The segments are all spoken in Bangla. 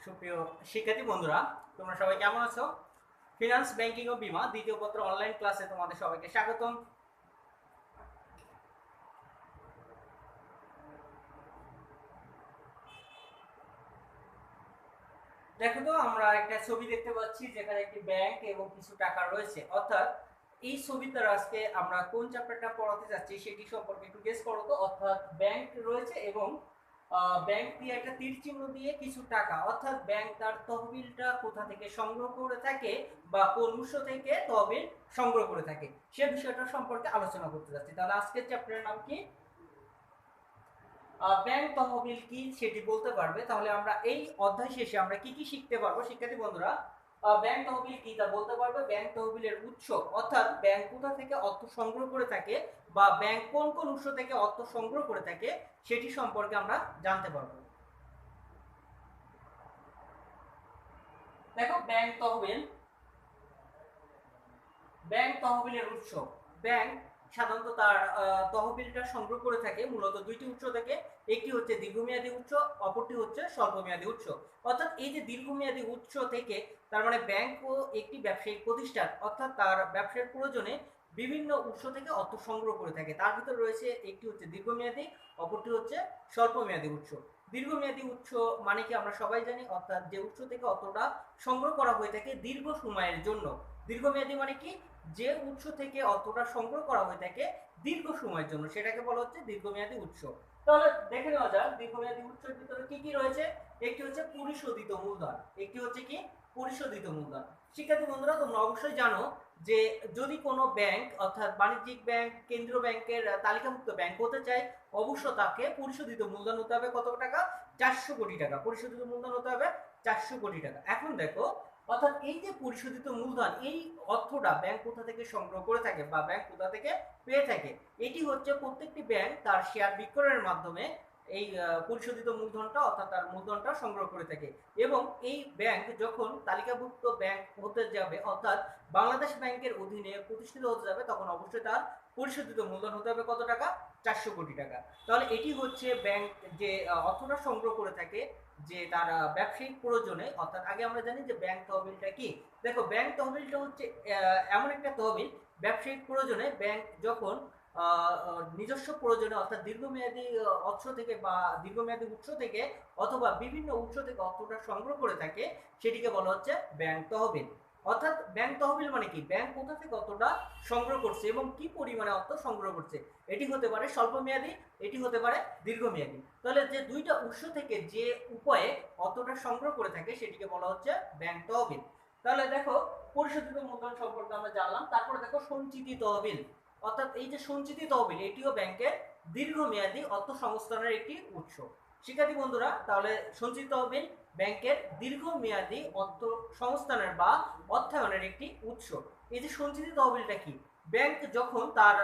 সুপ্রিয় শিক্ষার্থী বন্ধুরা, তোমরা সবাই কেমন আছো? ফিনান্স, ব্যাংকিং ও বীমা দ্বিতীয় পত্র অনলাইন ক্লাসে তোমাদের সবাইকে স্বাগতম। দেখো তো, আমরা একটা ছবি দেখতে পাচ্ছি যেখানে একটি ব্যাংক এবং কিছু টাকা রয়েছে। অর্থাৎ এই ছবিটার আজকে আমরা কোন চ্যাপ্টারটা পড়াতে যাচ্ছি সেটি সম্পর্কে একটু গেস করো তো। অর্থাৎ ব্যাংক রয়েছে এবং ব্যাংক দিয়ে একটা তীর চিহ্ন দিয়ে কিছু টাকা, অর্থাৎ ব্যাংক তার তহবিলটা কোথা থেকে সংগ্রহ করে থাকে বা কোন উৎস থেকে তহবিল সংগ্রহ করে থাকে সে বিষয়টা সম্পর্কে আলোচনা করতে যাচ্ছি। তাহলে আজকের চ্যাপ্টারের নাম কি? ব্যাংক তহবিল কি সেটি বলতে পারবে। তাহলে আমরা এই অধ্যায় শেষে আমরা কি কি শিখতে পারবো শিক্ষার্থী বন্ধুরা? ব্যাংক তহবিল কি তা বলতে পারবে, ব্যাংক তহবিলের উৎস অর্থাৎ ব্যাংক কোথা থেকে অর্থ সংগ্রহ করে থাকে বা ব্যাংক কোন কোন উৎস থেকে অর্থ সংগ্রহ করে থাকে সেটি সম্পর্কে আমরা জানতে পারবো। দেখো, ব্যাংক তহবিলের উৎস। ব্যাংক সাধারণত তার তহবিলটা সংগ্রহ করে থাকে মূলত দুইটি উৎস থেকে। একটি হচ্ছে দীর্ঘমেয়াদী উৎস, অপরটি হচ্ছে স্বল্পমেয়াদী উৎস। অর্থাৎ এই যে দীর্ঘমেয়াদী উৎস থেকে, তার মানে ব্যাংকও একটি ব্যবসায়িক প্রতিষ্ঠান, অর্থাৎ তার ব্যবসার প্রয়োজনে বিভিন্ন উৎস থেকে অর্থ সংগ্রহ করে থাকে। তার ভিতর রয়েছে একটি হচ্ছে দীর্ঘমেয়াদী, অপরটি হচ্ছে স্বল্পমেয়াদী উৎস। দীর্ঘমেয়াদী উৎস মানে কি আমরা সবাই জানি, অর্থাৎ যে উৎস থেকে অর্থটা সংগ্রহ করা হয়ে থাকে দীর্ঘ সময়ের জন্য। দীর্ঘমেয়াদী মানে কি? যে উৎস থেকে অর্থটা সংগ্রহ করা হয়ে থাকে দীর্ঘ সময়ের জন্য সেটাকে বলা হচ্ছে দীর্ঘমেয়াদী উৎস। তাহলে দেখে নেওয়া যাক দীর্ঘমেয়াদী উৎসের ভিতরে কি কি রয়েছে। একটি হচ্ছে পরিশোধিত মূলধন। একটি হচ্ছে কি? পরিশোধিত মূলধন। শিক্ষার্থী বন্ধুরা, তোমরা অবশ্যই জানো যে যদি কোনো ব্যাংক অর্থাৎ বাণিজ্যিক ব্যাংক, কেন্দ্রীয় ব্যাংকের তালিকাভুক্ত ব্যাংক হতে চায়, অবশ্য তাকে পরিশোধিত মূলধন হতে হবে কত টাকা? 400 কোটি টাকা। পরিশোধিত মূলধন হতে হবে 400 কোটি টাকা। এখন দেখো, অর্থাৎ এই যে পরিশোধিত মূলধন, এই অর্থটা ব্যাংক কোথা থেকে সংগ্রহ করে থাকে বা ব্যাংক কোথা থেকে পেয়ে থাকে? এটি হচ্ছে প্রত্যেকটি ব্যাংক তার শেয়ার বিক্রয়ের মাধ্যমে এই পরিশোধিত মূলধনটা অর্থাৎ তার মূলধনটা সংগ্রহ করে থাকে। এবং এই ব্যাংক যখন তালিকাভুক্ত ব্যাংক হতে যাবে অর্থাৎ বাংলাদেশ ব্যাংকের অধীনে প্রতিষ্ঠিত হতে যাবে, তখন অবশ্যই তার পরিশোধিত মূলধন হতে হবে কত টাকা? 400 কোটি টাকা। তাহলে এটি হচ্ছে ব্যাংক যে অর্থটা সংগ্রহ করে থাকে যে তার ব্যবসায়িক প্রয়োজনে। অর্থাৎ আগে আমরা জানি যে ব্যাংক তহবিলটা কি। দেখো, ব্যাংক তহবিলটা হচ্ছে এমন একটা তহবিল, ব্যবসায়িক প্রয়োজনে ব্যাংক যখন নিজস্ব প্রয়োজনে অর্থাৎ দীর্ঘমেয়াদী অর্থ থেকে বা দীর্ঘমেয়াদী উৎস থেকে অথবা বিভিন্ন উৎস থেকে অর্থটা সংগ্রহ করে থাকে সেটিকে বলা হচ্ছে ব্যাংক তহবিল। অর্থাৎ ব্যাংক তহবিল মানে কি? ব্যাংক কোথা থেকে অর্থটা সংগ্রহ করছে এবং কি পরিমাণে অর্থ সংগ্রহ করছে। এটি হতে পারে স্বল্পমেয়াদী, এটি হতে পারে দীর্ঘমেয়াদী। তাহলে যে দুইটা উৎস থেকে যে উপায়ে অর্থটা সংগ্রহ করে থাকে সেটিকে বলা হচ্ছে ব্যাংক তহবিল। তাহলে দেখো, পরিশোধিত মূলধন সম্পর্কে আমরা জানলাম। তারপরে দেখো সঞ্চিতি তহবিল। অর্থাৎ এই যে সঞ্চিতি তহবিল, এটিও ব্যাংকের দীর্ঘমেয়াদী অর্থ সংস্থানের একটি উৎস। শিক্ষার্থী বন্ধুরা, তাহলে সঞ্চিত তহবিল ব্যাংকের দীর্ঘমেয়াদী অর্থ সংস্থানের বা অর্থায়নের একটি উৎস। এই যে সঞ্চিত তহবিলটা কি? ব্যাংক যখন তার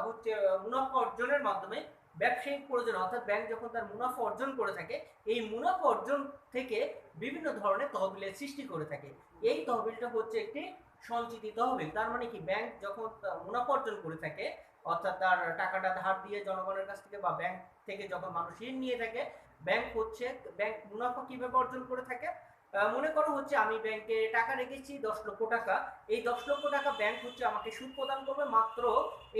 হচ্ছে মুনাফা অর্জনের মাধ্যমে ব্যবসায়িক প্রয়োজন অর্থাৎ ব্যাংক যখন তার মুনাফা অর্জন করে থাকে, এই মুনাফা অর্জন থেকে বিভিন্ন ধরনের তহবিলের সৃষ্টি করে থাকে। এই তহবিলটা হচ্ছে একটি সঞ্চিতি তহবিল। তার মানে কি? ব্যাংক যখন মুনাফা অর্জন করে থাকে অর্থাৎ তার টাকাটা ধার দিয়ে জনগণের কাছ থেকে বা ব্যাংক থেকে যখন মানুষ ঋণ নিয়ে থাকে, ব্যাংক মুনাফা কিভাবে অর্জন করে থাকে? মনে করো হচ্ছে আমি ব্যাংকে টাকা রেখেছি 10 লক্ষ টাকা। এই 10 লক্ষ টাকা ব্যাংক হচ্ছে আমাকে সুদ প্রদান করবে মাত্র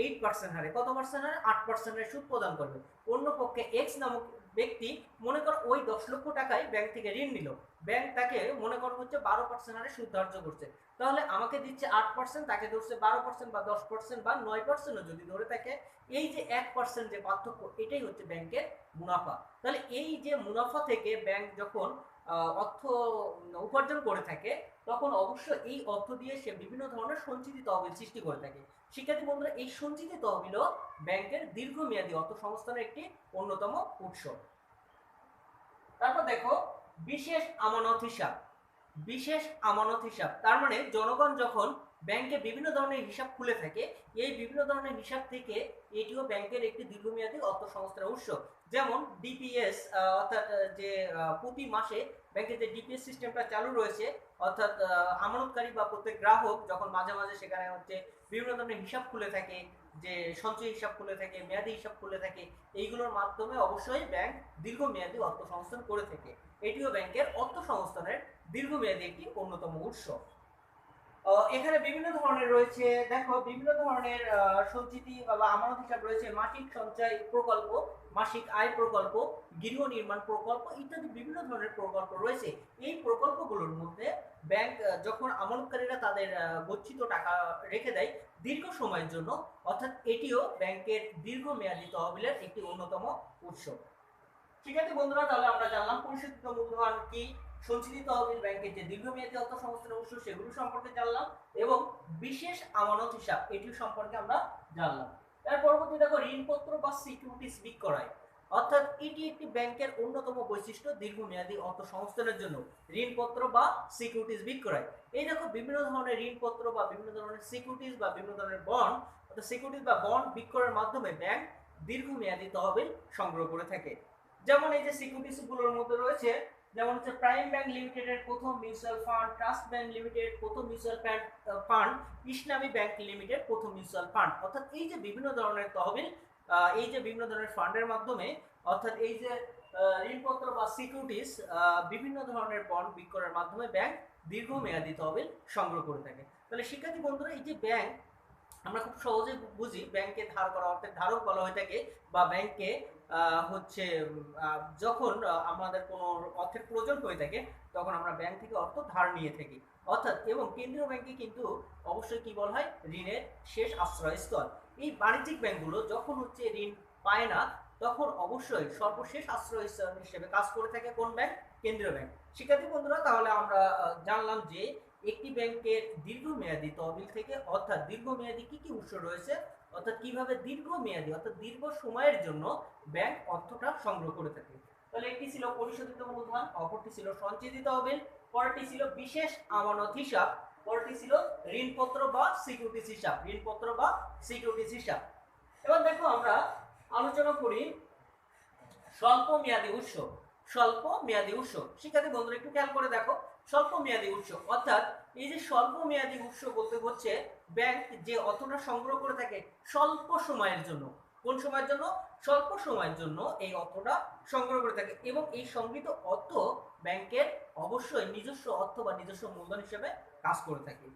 8% হারে। কত পার্সেন্ট হারে? 8% হারে সুদ প্রদান করবে। অন্য পক্ষে এক্স নামক ব্যক্তি মনে করো ওই 10 লক্ষ টাকায় ব্যাংক থেকে ঋণ নিল। ব্যাংক তাকে মনে করো হচ্ছে 12% হারে সুদ ধার্য করছে। তাহলে আমাকে দিচ্ছে 8%, তাকে ধরছে 12% বা 10% বা 9% যদি ধরে থাকে। এই যে 1% যে পার্থক্য, এটাই হচ্ছে ব্যাংকের মুনাফা। তাহলে এই যে মুনাফা থেকে ব্যাংক যখন অর্থ উপার্জন করে থাকে, তখন অবশ্যই এই অর্থ দিয়ে সে বিভিন্ন ধরনের সঞ্চিতি তহবিল সৃষ্টি করে থাকে। শিক্ষার্থী বন্ধুরা, এই সঞ্চিতি তহবিলও ব্যাংকের দীর্ঘমেয়াদী অর্থ সংস্থানের একটি অন্যতম উৎস। তারপর দেখো, বিশেষ আমানত হিসাব। বিশেষ আমানত হিসাব তার মানে জনগণ যখন ব্যাংকে বিভিন্ন ধরনের হিসাব খুলে থাকে, এই বিভিন্ন ধরনের হিসাব থেকে এটিও ব্যাংকের একটি দীর্ঘমেয়াদী অর্থ সংস্থানের উৎস। যেমন ডিপিএস, অর্থাৎ যে প্রতি মাসে ব্যাংকের যে ডিপিএস সিস্টেমটা চালু রয়েছে, অর্থাৎ আমানতকারী বা প্রত্যেক গ্রাহক যখন মাঝে মাঝে সেখানে হচ্ছে বিভিন্ন ধরনের হিসাব খুলে থাকে, যে সঞ্চয় হিসাব খুলে থাকে, মেয়াদি হিসাব খুলে থাকে, এইগুলোর মাধ্যমে অবশ্যই ব্যাংক দীর্ঘমেয়াদী অর্থ সংস্থান করে থাকে। এটিও ব্যাংকের অর্থ সংস্থানের দীর্ঘমেয়াদী একটি অন্যতম উৎস। এখানে বিভিন্ন ধরনের রয়েছে, দেখো বিভিন্ন ধরনের সঞ্চিতি বা আমানত হিসাব রয়েছে, মাসিক সঞ্চয় প্রকল্প, মাসিক আয় প্রকল্প, গৃহ নির্মাণ প্রকল্প ইত্যাদি বিভিন্ন ধরনের প্রকল্প রয়েছে। এই প্রকল্পগুলোর মধ্যে ব্যাংক যখন আমানতকারীরা তাদের গচ্ছিত টাকা রেখে দেয় দীর্ঘ সময়ের জন্য, অর্থাৎ এটিও ব্যাংকের দীর্ঘমেয়াদী তহবিলের একটি অন্যতম উৎস। ঠিক আছে বন্ধুরা, তাহলে আমরা জানলাম পরিশোধিত মূলধন কি, সঞ্চিত তহবিল ব্যাংকের যে দীর্ঘমেয়াদী অর্থ সংস্থানের উৎস সেগুলো সম্পর্কে জানলাম, এবং বিশেষ আমানত হিসাব এটি সম্পর্কে আমরা জানলাম। এর পরবর্তী দেখো ঋণপত্র বা সিকিউরিটিজ বিক্রয়, অর্থাৎ এটি একটি ব্যাংকের অন্যতম বৈশিষ্ট্য দীর্ঘমেয়াদী অর্থ সংস্থানের জন্য ঋণপত্র বা সিকিউরিটিজ বিক্রয়। এই দেখো বিভিন্ন ধরনের ঋণপত্র বা বিভিন্ন ধরনের সিকিউরিটিজ বা বিভিন্ন ধরনের বন্ড, অর্থাৎ সিকিউরিটিজ বা বন্ড বিক্রয়ের মাধ্যমে ব্যাংক দীর্ঘমেয়াদী তহবিল সংগ্রহ করে থাকে। যেমন এই যে সিকিউরিটিজ গুলোর মধ্যে রয়েছে, যেমন হচ্ছে প্রাইম ব্যাংক লিমিটেডের প্রথম mutual fund, trust bank limited প্রথম মিউচুয়াল ফান্ড, ইসলামী ব্যাংক লিমিটেড প্রথম মিউচুয়াল ফান্ড। অর্থাৎ এই যে বিভিন্ন ধরনের তহবিল, এই যে বিভিন্ন ধরনের ফান্ডের মাধ্যমে, অর্থাৎ এই যে ঋণপত্র বা সিকিউরিটিজ, বিভিন্ন ধরনের বন্ড বিক্রয়ের মাধ্যমে ব্যাংক দীর্ঘমেয়াদী তহবিল সংগ্রহ করে থাকে। তাহলে শিক্ষার্থী বন্ধুরা, এই যে ব্যাংক আমরা খুব সহজে বুঝি, ব্যাংকে ধার করা অর্থের ধারক বলা হয়ে থাকে, বা ব্যাংকে হচ্ছে যখন আমাদের কোনো অর্থের প্রয়োজন হয়ে থাকে তখন আমরা ব্যাংক থেকে অর্থ ধার নিয়ে থাকি। অর্থাৎ এবং কেন্দ্রীয় ব্যাংকে কিন্তু অবশ্যই কি বলা হয়, ঋণের শেষ আশ্রয়স্থল। এই বাণিজ্যিক ব্যাংকগুলো যখন হচ্ছে ঋণ পায় না তখন অবশ্যই সর্বশেষ আশ্রয়স্থল হিসেবে কাজ করে থাকে কোন ব্যাংক, কেন্দ্রীয় ব্যাংক। শিক্ষার্থী বন্ধুরা, তাহলে আমরা জানলাম যে একটি ব্যাংকের দীর্ঘমেয়াদী তহবিল থেকে, অর্থাৎ দীর্ঘমেয়াদী কি কি উৎস রয়েছে, অর্থাৎ কিভাবে দীর্ঘমেয়াদী অর্থাৎ দীর্ঘ সময়ের জন্য ব্যাংক অর্থটা সংগ্রহ করে থাকে। তাহলে একটি ছিল পরিশোধিত মূলধন, অপরটি ছিল সঞ্চিত তহবিল, পরেরটি ছিল বিশেষ আমানত হিসাব, পরেরটি ছিল ঋণপত্র বা সিকিউরিটিজ হিসাব, ঋণপত্র বা সিকিউরিটিজ হিসাব। এবার দেখো আমরা আলোচনা করি স্বল্প মেয়াদী উৎস। স্বল্প মেয়াদী উৎস, শিক্ষার্থী বন্ধুরা একটু খেয়াল করে দেখো, স্বল্প মেয়াদী উৎস অর্থাৎ এই যে স্বল্প মেয়াদী উৎস বলতে হচ্ছে ব্যাংক যে অর্থটা সংগ্রহ করে থাকে স্বল্প সময়ের জন্য। কোন সময়ের জন্য? স্বল্প সময়ের জন্য এই অর্থটা সংগ্রহ করে থাকে, এবং এই সংগৃহীত অর্থ ব্যাংকের অবশ্যই নিজস্ব অর্থ বা নিজস্ব মূলধন হিসেবে কাজ করে থাকে।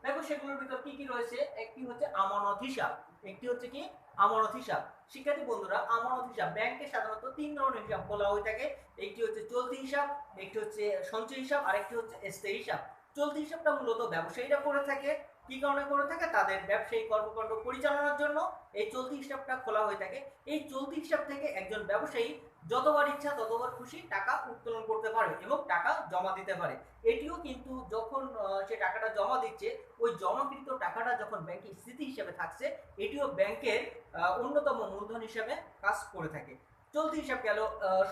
দেখো সেগুলোর ভিতর কি কি রয়েছে, একটি হচ্ছে আমানত হিসাব, একটি হচ্ছে কি আমানত হিসাব। শিক্ষার্থী বন্ধুরা, আমানত হিসাব ব্যাংকে সাধারণত তিন ধরনের হিসাব বলা হয়ে থাকে, একটি হচ্ছে চলতি হিসাব, একটি হচ্ছে সঞ্চয় হিসাব, আর একটি হচ্ছে স্থায়ী হিসাব। চলতি হিসাবটা মূলত ব্যবসায়ীরা করে থাকে, কি কারণে করে থাকে, তাদের ব্যবসায়িক কর্মকাণ্ড পরিচালনার জন্য এই চলতি হিসাবটা খোলা হয়ে থাকে। এই চলতি হিসাব থেকে একজন ব্যবসায়ী যতবার ইচ্ছা ততবার খুশি টাকা উত্তোলন করতে পারে এবং টাকা জমা দিতে পারে। এটিও কিন্তু যখন সে টাকাটা জমা দিচ্ছে, ওই জমাকৃত টাকাটা যখন ব্যাংকে স্থিতি হিসেবে থাকছে, এটিও ব্যাংকের অন্যতম মূলধন হিসেবে কাজ করে থাকে। চলতি হিসাব গেল।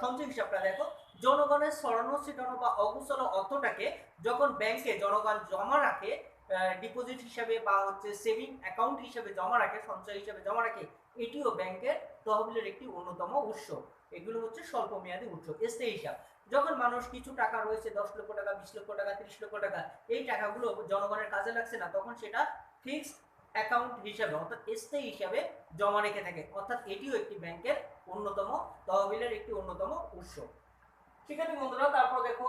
সঞ্চয় হিসাবটা দেখো, জনগণের ছড়ানো ছিটানো বা অগোছালো অর্থটাকে যখন ব্যাংকে জনগণ জমা রাখে, ডিপোজিট হিসাবে বা হচ্ছে সেভিং অ্যাকাউন্ট হিসাবে জমা রাখে, সঞ্চয় হিসাবে জমা রাখে, এটিও ব্যাংকের তহবিলের একটি অন্যতম উৎস। এগুলো হচ্ছে স্বল্প মেয়াদী উৎস। স্থায়ী হিসাব, যখন মানুষ কিছু টাকা রয়েছে 10 লক্ষ টাকা, 20 লক্ষ টাকা, 30 লক্ষ টাকা, এই টাকাগুলো জনগণের কাজে লাগছে না, তখন সেটা ফিক্সড অ্যাকাউন্ট হিসাবে অর্থাৎ স্থায়ী হিসাবে জমা রেখে থাকে। অর্থাৎ এটিও একটি ব্যাংকের অন্যতম তহবিলের একটি অন্যতম উৎস। শিক্ষার্থী বন্ধুরা, তারপর দেখো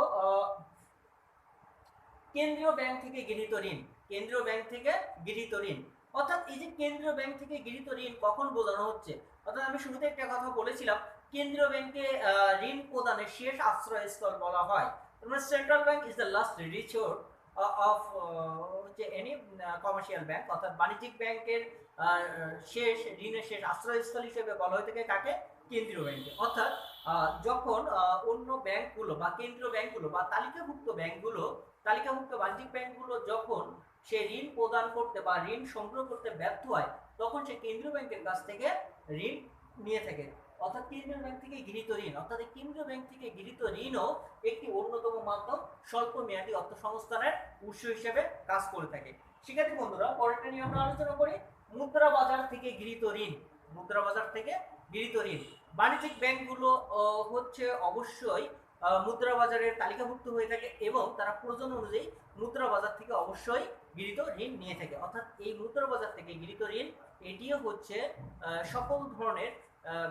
কেন্দ্রীয় ব্যাংক থেকে গৃহীত ঋণ। কেন্দ্রীয় ব্যাংক থেকে গৃহীত ঋণ, অর্থাৎ এই যে কেন্দ্রীয় ব্যাংক থেকে গৃহীত ঋণ কখন বোঝানো হচ্ছে, অর্থাৎ আমি শুরুতে একটা কথা বলেছিলাম কেন্দ্রীয় ব্যাংকে ঋণ প্রদানের শেষ আশ্রয়স্থল বলা হয়। Central bank is the last resort of হচ্ছে এনি কমার্শিয়াল ব্যাংক, অর্থাৎ বাণিজ্যিক ব্যাংকের শেষ ঋণের শেষ আশ্রয়স্থল হিসেবে বলা হয়ে থাকে কাকে, কেন্দ্রীয় ব্যাংকে। অর্থাৎ যখন অন্য ব্যাংকগুলো বা কেন্দ্রীয় ব্যাংকগুলো বা তালিকাভুক্ত বাণিজ্যিক ব্যাংকগুলো যখন সে ঋণ প্রদান করতে বা ঋণ সংগ্রহ করতে ব্যর্থ হয়, তখন সে কেন্দ্রীয় ব্যাংকের কাছ থেকে ঋণ নিয়ে থাকে। অর্থাৎ কেন্দ্রীয় ব্যাংক থেকে গৃহীত ঋণ, অর্থাৎ কেন্দ্রীয় ব্যাংক থেকে গৃহীত ঋণও একটি অন্যতম মাধ্যম স্বল্প মেয়াদী অর্থ সংস্থানের উৎস হিসেবে কাজ করে থাকে। শিক্ষার্থী বন্ধুরা, পরেরটা নিয়ে আমরা আলোচনা করি মুদ্রা বাজার থেকে গৃহীত ঋণ। মুদ্রা বাজার থেকে গৃহীত ঋণ, বাণিজ্যিক ব্যাংকগুলো হচ্ছে অবশ্যই মুদ্রা বাজারের তালিকাভুক্ত হয়ে থাকে এবং তারা প্রয়োজন অনুযায়ী মুদ্রা বাজার থেকে অবশ্যই গৃহীত ঋণ নিয়ে থাকে। অর্থাৎ এই মুদ্রা বাজার থেকে গৃহীত ঋণ এটিও হচ্ছে সকল ধরনের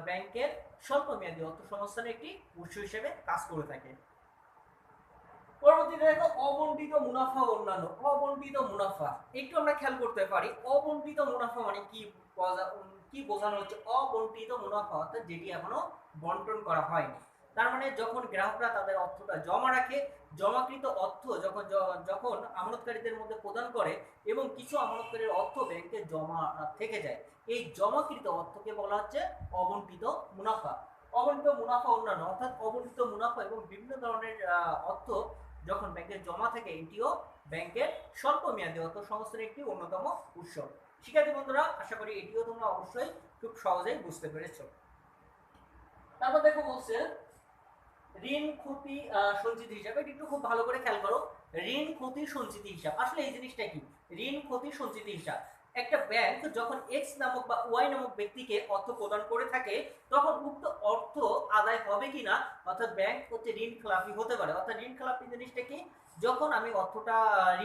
ব্যাংকের স্বল্প মেয়াদী অর্থ সংস্থানের একটি উৎস হিসেবে কাজ করে থাকে। অবন্টিত মুনাফা অন্যান্য। অবন্টিত মুনাফা একটু আমরা খেয়াল করতে পারি অবন্টিত মুনাফা মানে কি বোঝানো হচ্ছে। অবন্টিত মুনাফা অর্থাৎ যেটি এখনো বন্টন করা হয়নি। তার মানে যখন গ্রাহকরা তাদের অর্থটা জমা রাখে, জমাকৃত অর্থ যখন আমানতকারীদের মধ্যে প্রদান করে এবং কিছু আমানতকারীর অর্থ ব্যাংকে জমা থেকে যায়, এই জমাকৃত অর্থকে বলা হচ্ছে অবন্টিত মুনাফা। অবন্টিত মুনাফা অন্যান্য অর্থাৎ অবন্টিত মুনাফা এবং বিভিন্ন ধরনের অর্থ যখন ব্যাংকে জমা থাকে, এটিও ব্যাংকের স্বল্প মেয়াদী অর্থ সংস্থানের একটি অন্যতম উৎস। শিক্ষার্থী বন্ধুরা, আশা করি এটিও তোমরা অবশ্যই খুব সহজেই বুঝতে পেরেছো। তারপর দেখো বলছে ঋণ ক্ষতি সঞ্চিতি হিসাব। এটা একটু খুব ভালো করে খেয়াল করো। ঋণ ক্ষতি সঞ্চিতি হিসাব আসলে এই জিনিসটা কি? ঋণ ক্ষতি সঞ্চিতি হিসাব। একটা ব্যাংক যখন এক্স নামক বা ওয়াই নামক ব্যক্তিকে অর্থ প্রদান করে থাকে, তখন উক্ত অর্থ আদায় হবে কিনা, অর্থাৎ ব্যাংক হচ্ছে ঋণ খেলাপি হতে পারে। অর্থাৎ ঋণ খেলাপি জিনিসটা কি? যখন আমি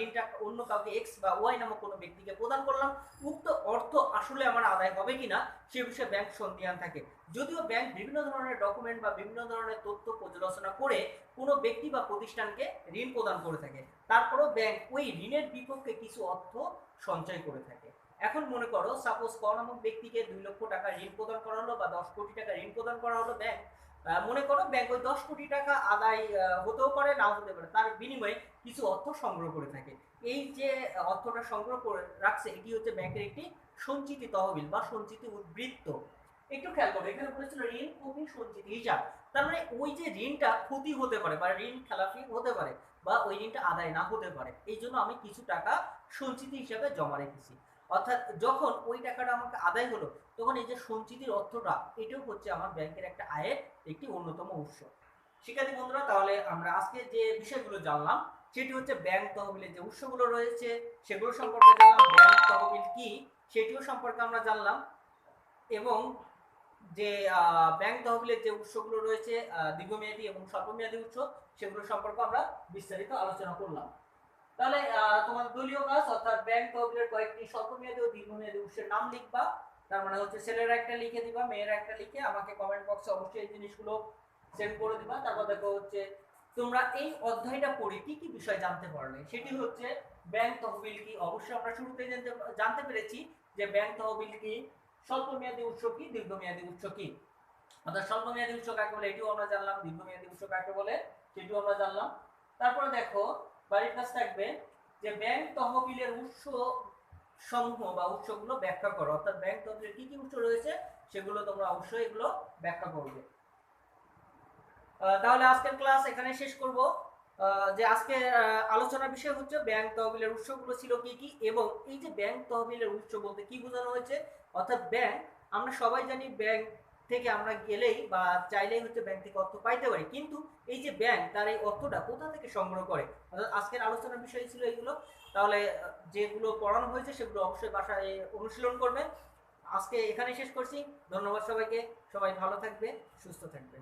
ঋণটা অন্য কাউকে এক্স বা ওয়াই নামক কোনো ব্যক্তিকে প্রদান করলাম, উক্ত অর্থ আসলে আমার আদায় হবে কিনা সে বিষয়ে ব্যাংক সন্দিহান থাকে। যদিও ব্যাংক বিভিন্ন ধরনের ডকুমেন্ট বা বিভিন্ন ধরনের তথ্য পর্যালোচনা করে কোনো ব্যক্তি বা প্রতিষ্ঠানকে ঋণ প্রদান করে থাকে, তারপরেও ব্যাংক ওই ঋণের বিপক্ষে কিছু অর্থ সঞ্চয় করে থাকে। এখন মনে করো সাপোজ ক নামক ব্যক্তিকে 2 লক্ষ টাকা ঋণ প্রদান করা হলো বা 10 কোটি টাকা ঋণ প্রদান করা হলো। ব্যাংক মনে করো ব্যাংক ওই 10 কোটি টাকা আদায় হতেও পারে, নাও হতে পারে, তার বিনিময়ে কিছু অর্থ সংগ্রহ করে থাকে। এই যে অর্থটা সংগ্রহ করে রাখছে, এটি হচ্ছে ব্যাংকের একটি সঞ্চিতি তহবিল বা সঞ্চিতি উদ্বৃত্ত। একটু খেয়াল করো, এখানে বলেছিল ঋণ ক্ষতি সঞ্চিতি হিসাব। তার মানে ওই যে ঋণটা ক্ষতি হতে পারে বা ঋণ খেলাপি হতে পারে বা ওই ঋণটা আদায় না হতে পারে, এই জন্য আমি কিছু টাকা সঞ্চিতি হিসাবে জমা রেখেছি। অর্থাৎ যখন ওই টাকাটা আমাকে আদায় হলো, তখন এই যে সঞ্চিতির অর্থটা, এটাও হচ্ছে আমার ব্যাংকের একটা আয়ের একটি অন্যতম উৎস। শিক্ষার্থী বন্ধুরা, তাহলে আমরা আজকে যে বিষয়গুলো জানলাম সেটি হচ্ছে ব্যাংক তহবিলের যে উৎসগুলো রয়েছে সেগুলো সম্পর্কে জানলাম, ব্যাংক তহবিল কি সেটিও সম্পর্কে আমরা জানলাম, এবং যে ব্যাংক তহবিলের যে উৎসগুলো রয়েছে দীর্ঘমেয়াদী এবং স্বল্পমেয়াদী উৎস, সেগুলো সম্পর্কে আমরা বিস্তারিত আলোচনা করলাম। তাহলে তোমার দলীয় কাজ অর্থাৎ ব্যাংক তহবিলের কয়েকটি স্বল্পমেয়াদী ও দীর্ঘমেয়াদী উৎসের নাম লিখবা। তার মানে হচ্ছে ছেলেরা একটা লিখে দিবা, মেয়েরা একটা লিখে আমাকে কমেন্ট বক্সে অবশ্যই এই জিনিসগুলো সেন্ড করে দিবা। তারপর দেখো হচ্ছে তোমরা এই অধ্যায়টা পড়ে কি কি বিষয় জানতে পারলে। সেটি হচ্ছে ব্যাংক তহবিল কি, অবশ্যই আমরা শুরুতে জানতে পেরেছি যে ব্যাংক তহবিল কি, স্বল্পমেয়াদী উৎস কি, দীর্ঘমেয়াদী উৎস কি। অর্থাৎ স্বল্পমেয়াদী উৎস কাকে বলে এটিও আমরা জানলাম, দীর্ঘমেয়াদী উৎস কাকে বলে সেটিও আমরা জানলাম। তারপরে দেখো বাড়ির কাজ থাকবে যে ব্যাংক তহবিলের উৎস সমূহ বা উৎসগুলো ব্যাখ্যা করো। অর্থাৎ ব্যাংক তহবিলের কি কি উৎস রয়েছে সেগুলো তোমরা অবশ্যই এগুলো ব্যাখ্যা করবে। তাহলে আজকের ক্লাস এখানে শেষ করব। যে আজকে আলোচনার বিষয় হচ্ছে ব্যাংক তহবিলের উৎসগুলো ছিল কি কি, এবং এই যে ব্যাংক তহবিলের উৎস বলতে কি বোঝানো হয়েছে। অর্থাৎ ব্যাংক, আমরা সবাই জানি ব্যাংক থেকে আমরা গেলেই বা চাইলেই হচ্ছে ব্যাংক থেকে অর্থ পাইতে পারি, কিন্তু এই যে ব্যাংক তার এই অর্থটা কোথা থেকে সংগ্রহ করে। অর্থাৎ আজকের আলোচনার বিষয় ছিল এগুলো। তাহলে যেগুলো পড়ানো হয়েছে সেগুলো অবশ্যই বাসায় অনুশীলন করবে। আজকে এখানে শেষ করছি। ধন্যবাদ সবাইকে, সবাই ভালো থাকবে, সুস্থ থাকবে।